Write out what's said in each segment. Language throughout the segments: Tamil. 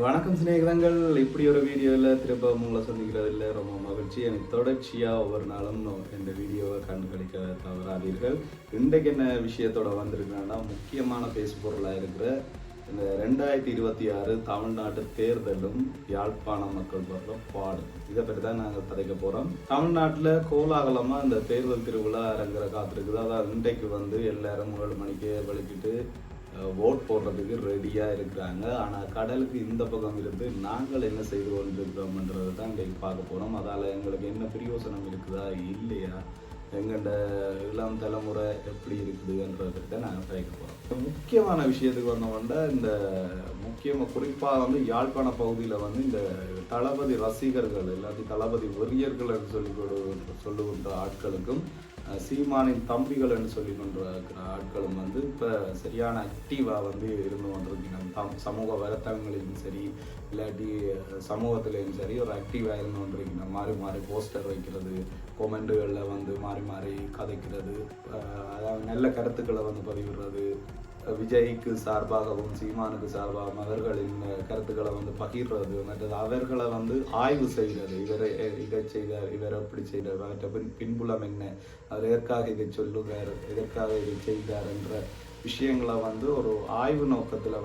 வணக்கம் சிநேகிதங்கள். இப்படி ஒரு வீடியோவில் திரும்ப உங்களை சந்திக்கிறதில்ல ரொம்ப மகிழ்ச்சி. எனக்கு தொடர்ச்சியாக ஒவ்வொரு நாளும் இந்த வீடியோவை கண்டுகளிக்க தவறாதீர்கள். இன்றைக்கு என்ன விஷயத்தோட வந்திருக்கேன்னா, முக்கியமான பேசு பொருளாக இருக்கிற இந்த 2026 தமிழ்நாட்டு தேர்தலும் யாழ்ப்பாண மக்கள் படுற பாடு, இதை பற்றி தான் நாங்கள் கதைக்க போகிறோம். தமிழ்நாட்டில் கோலாகலமாக இந்த தேர்தல் திருவிழா அரங்கிற காத்திருக்குது. அதாவது இன்றைக்கு எல்லாரும் 7 மணிக்கே வலிக்கிட்டு ஓட் போடுறதுக்கு ரெடியாக இருக்கிறாங்க. ஆனால் கடலுக்கு இந்த பக்கம் இருந்து நாங்கள் என்ன செய்து கொண்டிருக்கிறோம்ன்றது தான் இன்றைக்கு பார்க்க போகிறோம். அதால் எங்களுக்கு என்ன பிரயோசனம் இருக்குதா இல்லையா, எங்கள்ட இளம் தலைமுறை எப்படி இருக்குதுன்றதை தான் நாங்கள் கேட்க போகிறோம். முக்கியமான விஷயத்துக்கு வந்தோம்னா, இந்த முக்கியமாக குறிப்பாக யாழ்ப்பாண பகுதியில் இந்த தளபதி ரசிகர்கள் எல்லாத்தையும் தளபதி வெறியர்கள் என்று சொல்லுகின்ற ஆட்களுக்கும் சீமானின் தம்பிகள் என்று சொல்லி கொண்டிருக்கிற ஆட்களும் இப்போ சரியான ஆக்டிவாக இருந்து கொண்டிருக்கணும். சமூக வலைத்தளங்களிலும் சரி இல்லாட்டி சமூகத்திலையும் சரி ஒரு ஆக்டிவாக இருந்து கொண்டிருக்கணும். மாறி மாறி போஸ்டர் வைக்கிறது, கொமெண்டுகளில் மாறி மாறி கதைக்கிறது, அதாவது நல்ல கருத்துக்களை பதிவிடுறது, விஜய்க்கு சார்பாகவும் சீமானுக்கு சார்பாகவும் அவர்களின் கருத்துக்களை பகிர்றது, மற்றது அவர்களை ஆய்வு செய்கிறது. இதை செய்தார், இவர் எப்படி செய்தார், அவற்றை பின்புலம் என்ன, அவர் எதற்காக இதை சொல்லுவார், எதற்காக இதை செய்தார் என்ற விஷயங்களை ஒரு ஆய்வு நோக்கத்தில்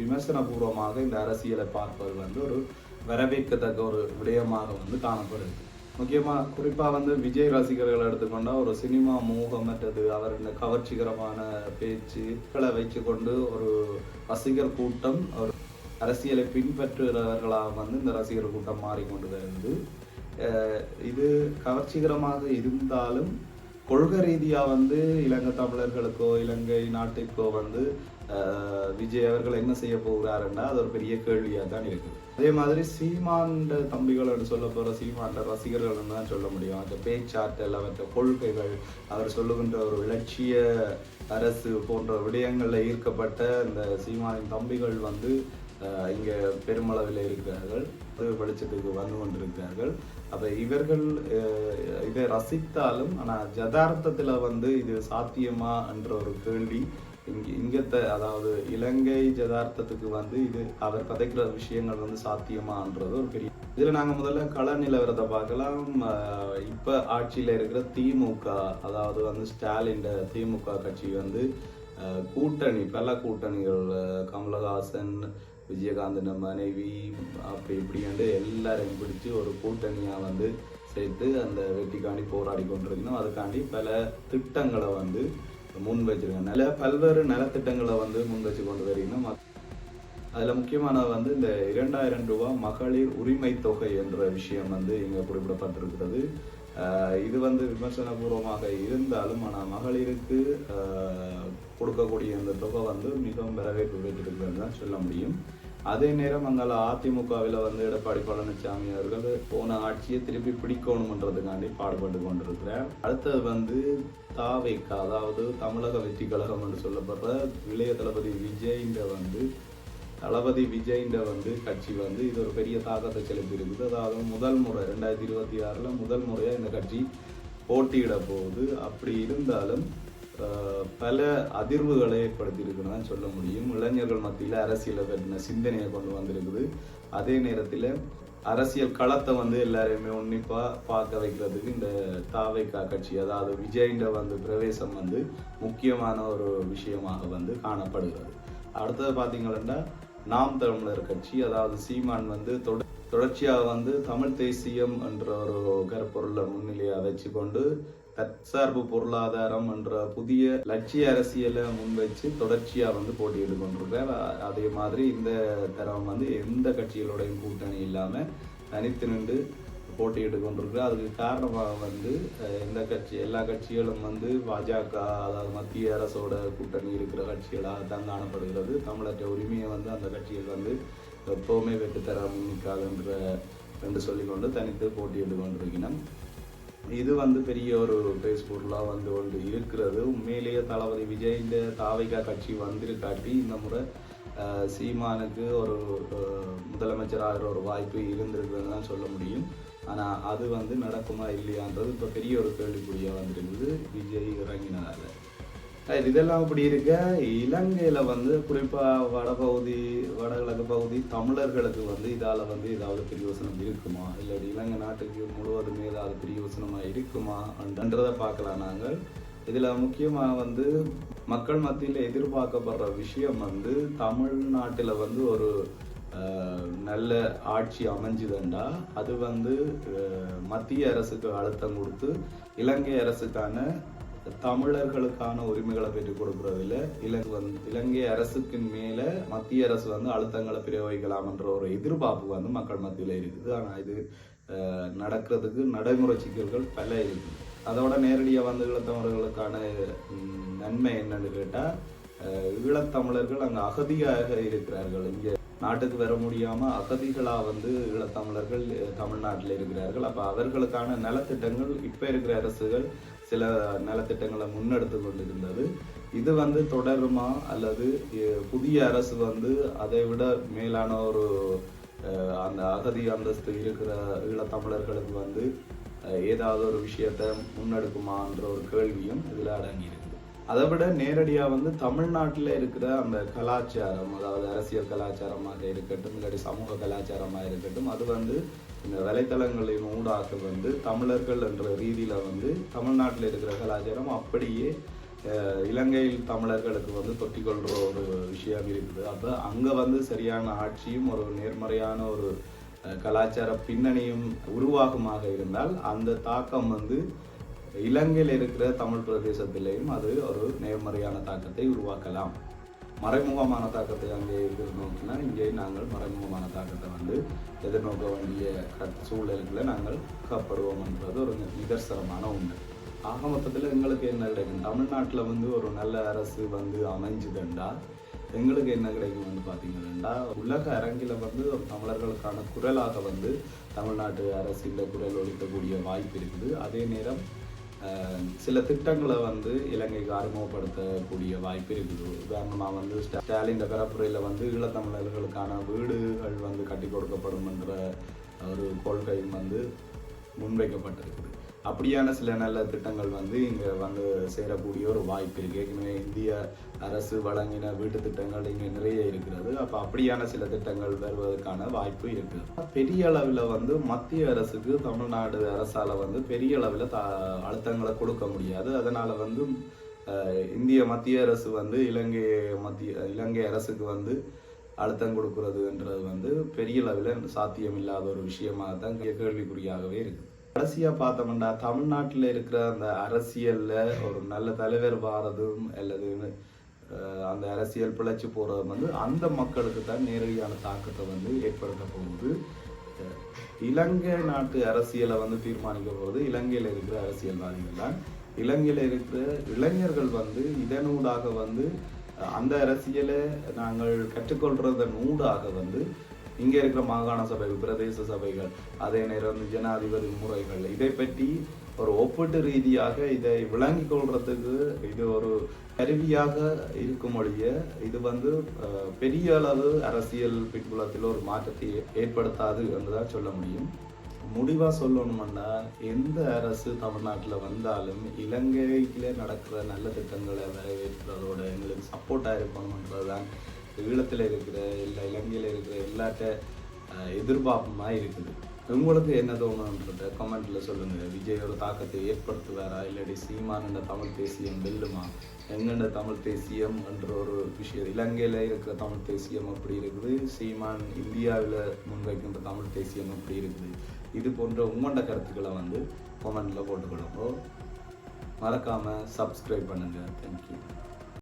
விமர்சனபூர்வமாக இந்த அரசியலை பார்ப்பது ஒரு வரவேற்கத்தக்க ஒரு விடயமாக காணப்படுது. முக்கியமாக குறிப்பாக விஜய் ரசிகர்களை எடுத்துக்கொண்டால் ஒரு சினிமா மோகம் மற்றது அவர் இந்த கவர்ச்சிகரமான பேச்சுக்களை வச்சு கொண்டு ஒரு ரசிகர் கூட்டம் ஒரு அரசியலை பின்பற்றுகிறவர்களாக இந்த ரசிகர் கூட்டம் மாறிக்கொண்டு வருது. இது கவர்ச்சிகரமாக இருந்தாலும் கொள்கை ரீதியாக இலங்கை தமிழர்களுக்கோ இலங்கை நாட்டுக்கோ விஜய் அவர்கள் என்ன செய்ய போகிறாருன்னா அது ஒரு பெரிய கேள்வியாக தான் இருக்குது. அதே மாதிரி சீமாண்ட தம்பிகள் என்று சொல்ல போகிற சீமாண்ட ரசிகர்கள் தான் சொல்ல முடியும். அந்த பேச்சாற்றல், அவற்ற கொள்கைகள், அவர் சொல்லுகின்ற ஒரு இலட்சிய அரசு போன்ற விடயங்களில் ஈர்க்கப்பட்ட இந்த சீமானின் தம்பிகள் இங்கே பெருமளவில் இருக்கிறார்கள், வெளிச்சத்துக்கு கொண்டிருக்கிறார்கள். அப்போ இவர்கள் இதை ரசித்தாலும் ஆனால் யதார்த்தத்தில் இது சாத்தியமா என்ற ஒரு கேள்வி இங்கத்த அதாவது இலங்கை யதார்த்தத்துக்கு இது அவர் கதைக்கிற விஷயங்கள் சாத்தியமான்றது ஒரு பெரிய. இதில் நாங்கள் முதல்ல கள நிலவரத்தை பார்க்கலாம். இப்போ ஆட்சியில் இருக்கிற திமுக, அதாவது ஸ்டாலின் திமுக கட்சி கூட்டணி, பல கூட்டணிகள், கமலஹாசன், விஜயகாந்தன் மனைவி அப்படி இப்படி எல்லாரையும் பிடிச்சி ஒரு கூட்டணியாக சேர்த்து அந்த வெற்றிக்காண்டி போராடி கொண்டிருக்கணும். அதுக்காண்டி பல திட்டங்களை முன் வச்சிருக்காங்க. பல்வேறு நலத்திட்டங்களை முன் வச்சு கொண்டு வரணும். அதில் முக்கியமானது இந்த 2000 ரூபாய் மகளிர் உரிமை தொகை என்ற விஷயம் இங்கே குறிப்பிடப்பட்டிருக்கிறது. இது விமர்சனபூர்வமாக இருந்தாலும் ஆனால் மகளிருக்கு கொடுக்கக்கூடிய இந்த தொகை மிகவும் வரவேற்பு பெற்றிருக்கிறது தான் சொல்ல முடியும். அதே நேரம் அதிமுகவில் எடப்பாடி பழனிசாமி அவர்கள் போன ஆட்சியை திருப்பி பிடிக்கணும்ன்றதுக்காண்டி பாடுபட்டு கொண்டிருக்கிறார். அடுத்தது தாவேக, அதாவது தமிழக வெற்றி கழகம் என்று சொல்லப்படுற இளைய தளபதி விஜய்ன்ற கட்சி இது ஒரு பெரிய தாக்கத்தை செலுத்தி இருக்குது. அதாவது முதல் முறை 2026 முதல் முறையாக இந்த கட்சி போட்டியிட போகுது. அப்படி இருந்தாலும் பல அதிர்வுகளை ஏற்படுத்தியிருக்குன்னு சொல்ல முடியும். இளைஞர்கள் மத்தியில் அரசியலை பற்றின சிந்தனையை கொண்டு வந்திருக்குது. அதே நேரத்தில் அரசியல் களத்தை எல்லாரையுமே உன்னிப்பாக பார்க்க வைக்கிறதுக்கு இந்த தாவேகா கட்சி, அதாவது விஜய்ன்ற பிரவேசம் முக்கியமான ஒரு விஷயமாக காணப்படுகிறது. அடுத்தது பார்த்தீங்கன்னா நாம் தமிழர் கட்சி, அதாவது சீமான் தொடர்ச்சியாக தமிழ் தேசியம் என்ற ஒரு கருப்பொருளை முன்னிலையாக வச்சு கொண்டு தற்சார்பு பொருளாதாரம் என்ற புதிய லட்சிய அரசியலை முன்வச்சு தொடர்ச்சியாக போட்டியிட்டு கொண்டிருக்கிறார். அதே மாதிரி இந்த தரம் எந்த கட்சிகளோடையும் கூட்டணி இல்லாமல் தனித்து நின்று போட்டியிட்டு கொண்டிருக்கிறார். அதுக்கு காரணமாக எல்லா கட்சிகளும் பாஜக, அதாவது மத்திய அரசோட கூட்டணி இருக்கிற கட்சிகளாக தான் காணப்படுகிறது. தமிழற்ற உரிமையை அந்த கட்சிகள் எப்பவுமே வெற்றித்தர முன்னிக்காதுன்ற என்று சொல்லிக்கொண்டு தனித்து போட்டியிட்டு கொண்டிருக்கணும். இது பெரிய ஒரு பேஸ் பொருளாக கொண்டு இருக்கிறது. உண்மையிலேயே தளபதி விஜய் தாவேகா கட்சி வந்திருக்காட்டி இந்த முறை சீமானுக்கு ஒரு முதலமைச்சராகிற ஒரு வாய்ப்பு இருந்திருக்குதுன்னு தான் சொல்ல முடியும். ஆனால் அது நடக்குமா இல்லையான்றது இப்போ பெரிய ஒரு கேள்விக்குறியாக வந்துருக்குது விஜய் இறங்கினதால. இதெல்லாம் அப்படி இருக்க இலங்கையில வந்து குறிப்பா வடகிழக்கு பகுதி தமிழர்களுக்கு வந்து இதால வந்து ஏதாவது பிரயோசனம் இருக்குமா, இல்லாட்டி இலங்கை நாட்டுக்கு முழுவதுமே ஏதாவது பிரயோசனமா இருக்குமா என்றதை பார்க்கலாம் நாங்கள். இதுல முக்கியமா வந்து மக்கள் மத்தியில எதிர்பார்க்கப்படுற விஷயம் வந்து தமிழ்நாட்டுல வந்து ஒரு நல்ல ஆட்சி அமைஞ்சுதுண்டா அது வந்து மத்திய அரசுக்கு அழுத்தம் கொடுத்து இலங்கை அரசுக்கான தமிழர்களுக்கான உரிமைகளை பெற்றுக் கொடுக்கறதில்ல. இலங்கை அரசுக்கு மேல மத்திய அரசு வந்து அழுத்தங்களை பிரயோகிக்கலாம் என்ற ஒரு எதிர்பார்ப்பு வந்து மக்கள் மத்தியில இருக்குது. ஆனா இது நடக்கிறதுக்கு நடைமுறை சிக்கல்கள் பல இருக்குது. அதோட நேரடியாக வந்து ஈழத்தமிழர்களுக்கான நன்மை என்னன்னு கேட்டா ஈழத்தமிழர்கள் அங்க அகதியாக இருக்கிறார்கள். இங்க நாட்டுக்கு வர முடியாம அகதிகளா வந்து ஈழத்தமிழர்கள் தமிழ்நாட்டில் இருக்கிறார்கள். அப்ப அவர்களுக்கான நலத்திட்டங்கள் இப்ப இருக்கிற அரசுகள் சில நலத்திட்டங்களை முன்னெடுத்து கொண்டிருந்தது. இது வந்து தொடருமா அல்லது புதிய அரசு வந்து அதை விட மேலான ஒரு அந்த அகதி அந்தஸ்து இருக்கிற ஈழத்தமிழர்களுக்கு வந்து ஏதாவது ஒரு விஷயத்த முன்னெடுக்குமான்ற ஒரு கேள்வியும் இதுல அடங்கியிருக்கு. அதை விட நேரடியா வந்து தமிழ்நாட்டில் இருக்கிற அந்த கலாச்சாரம், அதாவது அரசியல் கலாச்சாரமாக இருக்கட்டும் இல்லாட்டி சமூக கலாச்சாரமாக இருக்கட்டும், அது வந்து இந்த வலைத்தளங்களின் ஊடாக வந்து தமிழர்கள் என்ற ரீதியில வந்து தமிழ்நாட்டில் இருக்கிற கலாச்சாரம் அப்படியே இலங்கையில் தமிழர்களுக்கு வந்து தொட்டிக்கொள்ற ஒரு விஷயம் இருக்குது. அப்ப அங்க வந்து சரியான ஆட்சியும் ஒரு நேர்மறையான ஒரு கலாச்சார பின்னணியும் உருவாகுமாக இருந்தால் அந்த தாக்கம் வந்து இலங்கையில் இருக்கிற தமிழ் பிரதேசத்திலேயும் அது ஒரு நேர்மறையான தாக்கத்தை உருவாக்கலாம். மறைமுகமான தாக்கத்தை அங்கே எதிர்நோக்கினா இங்கே நாங்கள் மறைமுகமான தாக்கத்தை வந்து எதிர்நோக்க வேண்டிய சூழல்களை நாங்கள் காப்படுவோம் என்றது ஒரு நிதர்சனமான உண்மை. ஆக மொத்தத்தில் எங்களுக்கு என்ன கிடைக்கும், தமிழ்நாட்டில் வந்து ஒரு நல்ல அரசு வந்து அமைஞ்சுதுண்டா எங்களுக்கு என்ன கிடைக்கும் வந்து பார்த்தீங்கன்னா உலக அரங்கில வந்து ஒரு தமிழர்களுக்கான குரலாக வந்து தமிழ்நாட்டு அரசியல குரல் ஒலிக்கக்கூடிய வாய்ப்பு இருக்குது. அதே நேரம் சில திட்டங்களை வந்து இலங்கைக்கு அறிமுகப்படுத்தக்கூடிய வாய்ப்பு இருக்குது. உதாரணமாக வந்து ஸ்டாலின் பரப்புரையில் வந்து ஈழத்தமிழர்களுக்கான வீடுகள் வந்து கட்டி கொடுக்கப்படும் என்ற ஒரு கொள்கையும் வந்து முன்வைக்கப்பட்டிருக்குது. அப்படியான சில நல்ல திட்டங்கள் வந்து இங்கே வந்து சேரக்கூடிய ஒரு வாய்ப்பு இருக்குது. ஏற்கனவே இந்திய அரசு வழங்கின வீட்டு திட்டங்கள் இங்கே நிறைய இருக்கிறது. அப்போ அப்படியான சில திட்டங்கள் வருவதற்கான வாய்ப்பு இருக்குது. பெரிய அளவில் வந்து மத்திய அரசுக்கு தமிழ்நாடு அரசால் வந்து பெரிய அளவில் அழுத்தங்களை கொடுக்க முடியாது. அதனால் வந்து இந்திய மத்திய அரசு வந்து இலங்கை அரசுக்கு வந்து அழுத்தம் கொடுக்கறதுன்றது வந்து பெரிய அளவில் சாத்தியம் இல்லாத ஒரு விஷயமாக தான் கேள்விக்குறியாகவே இருக்குது. கடைசியா பார்த்தோம்னா தமிழ்நாட்டில் இருக்கிற அந்த அரசியல்ல ஒரு நல்ல தலைவர் வாரதும் அல்லது அந்த அரசியல் பிழைச்சு போறதும் வந்து அந்த மக்களுக்கு தான் நேரடியான தாக்கத்தை வந்து ஏற்படுத்த போகுது. இலங்கை நாட்டு அரசியலை வந்து தீர்மானிக்க போகுது இலங்கையில இருக்கிற அரசியல்வாதிகள் தான். இலங்கையில இருக்கிற இளைஞர்கள் வந்து இதனூடாக வந்து அந்த அரசியலை நாங்கள் கற்றுக்கொள்றதன் ஊடாக வந்து இங்கே இருக்கிற மாகாண சபைகள், பிரதேச சபைகள், அதே நேரம் ஜனாதிபதி முறைகள், இதை பற்றி ஒரு ஒப்பீட்டு ரீதியாக இதை விளங்கி கொள்றதுக்கு இது ஒரு கருவியாக இருக்கும் ஒழிய இது வந்து பெரிய அளவு அரசியல் பின்புலத்தில் ஒரு மாற்றத்தை ஏற்படுத்தாது என்றுதான் சொல்ல முடியும். முடிவா சொல்லணும்னா எந்த அரசு தமிழ்நாட்டில் வந்தாலும் இலங்கையில நடக்கிற நல்ல திட்டங்களை வரவேற்கிறதோட எங்களுக்கு சப்போர்ட்டாக இருக்கணும்ன்றதுதான் ஈழத்தில் இருக்கிற இலங்கையில் இருக்கிற எல்லாட்ட எதிர்பார்ப்புமா இருக்குது. உங்களுக்கு என்ன தோணுன்றத கமெண்ட்ல சொல்லுங்க. விஜய் ஒரு தாக்கத்தை ஏற்படுத்துவாரா, இல்லாட்டி சீமான் என்ற தமிழ் தேசியம் வெல்லுமா, எங்கெண்ட தமிழ் தேசியம் என்ற ஒரு விஷயம் இலங்கையில இருக்கிற தமிழ் தேசியம் அப்படி இருக்குது, சீமான் இந்தியாவில் முன்வைக்கின்ற தமிழ் தேசியம் அப்படி இருக்குது. இது போன்ற உங்களோட கருத்துக்களை வந்து கமெண்ட்ல போட்டுக்கொள்ளுங்க. மறக்காம சப்ஸ்கிரைப் பண்ணுங்க. தேங்க்யூ.